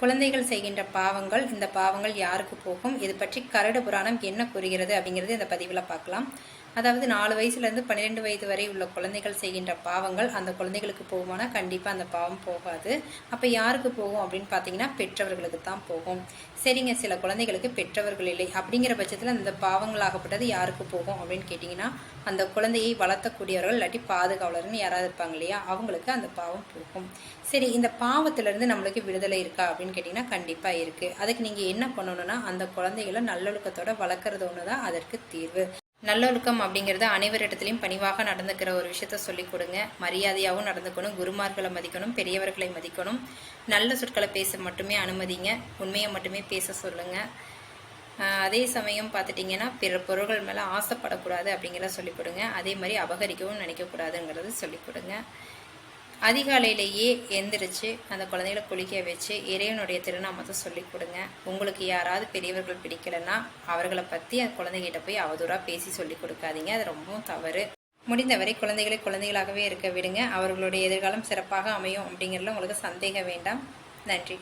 குழந்தைகள் செய்கின்ற பாவங்கள், இந்த பாவங்கள் யாருக்கு போகும், இது பற்றி கருட புராணம் என்ன கூறுகிறது அப்படிங்கிறது இந்த பதிவில் பார்க்கலாம். அதாவது 4 வயசுலேருந்து 12 வயது வரை உள்ள குழந்தைகள் செய்கின்ற பாவங்கள் அந்த குழந்தைகளுக்கு போகுமானா கண்டிப்பாக அந்த பாவம் போகாது. அப்போ யாருக்கு போகும் அப்படின்னு பார்த்தீங்கன்னா பெற்றவர்களுக்கு தான் போகும். சரிங்க, சில குழந்தைகளுக்கு பெற்றவர்கள் இல்லை அப்படிங்கிற பட்சத்தில் அந்த பாவங்களாகப்பட்டது யாருக்கு போகும் அப்படின்னு கேட்டிங்கன்னா அந்த குழந்தையை வளர்த்தக்கூடியவர்கள் இல்லாட்டி பாதுகாவலர்னு யாராவது இருப்பாங்க இல்லையா, அவங்களுக்கு அந்த பாவம் போகும். சரி, இந்த பாவத்திலேருந்து நம்மளுக்கு விடுதலை இருக்கா அப்படின்னு கேட்டிங்கன்னா கண்டிப்பாக இருக்குது. அதுக்கு நீங்கள் என்ன பண்ணணும்னா அந்த குழந்தைகளை நல்லொழுக்கத்தோடு வளர்க்குறது ஒன்று தான் அதற்கு தீர்வு. நல்லொழுக்கம் அப்படிங்கிறது அனைவரிடத்துலையும் பணிவாக நடந்துக்கிற ஒரு விஷயத்த சொல்லிக் கொடுங்க. மரியாதையாகவும் நடந்துக்கணும், குருமார்களை மதிக்கணும், பெரியவர்களை மதிக்கணும், நல்ல சொற்களை பேச மட்டுமே அனுமதிங்க, உண்மையை மட்டுமே பேச சொல்லுங்கள். அதே சமயம் பார்த்துட்டிங்கன்னா பிற பொருள்கள் மேலே ஆசைப்படக்கூடாது அப்படிங்கிறத சொல்லிக் கொடுங்க. அதே மாதிரி அபகரிக்கவும் நினைக்கக்கூடாதுங்கிறது சொல்லிக் கொடுங்க. அதிகாலையிலேயே எந்திரிச்சு அந்த குழந்தைகளை குளிக்க வச்சு இறைவனுடைய திருநாமத்தை சொல்லிக் கொடுங்க. உங்களுக்கு யாராவது பெரியவர்கள் பிடிக்கலைன்னா அவர்களை பற்றி அந்த குழந்தைகிட்ட போய் அவதூறாக பேசி சொல்லிக் கொடுக்காதீங்க, அது ரொம்பவும் தவறு. முடிந்தவரை குழந்தைகளை குழந்தைகளாகவே இருக்க விடுங்க. அவர்களுடைய எதிர்காலம் சிறப்பாக அமையும் அப்படிங்கிறதுல உங்களுக்கு சந்தேகம் வேண்டாம். நன்றி.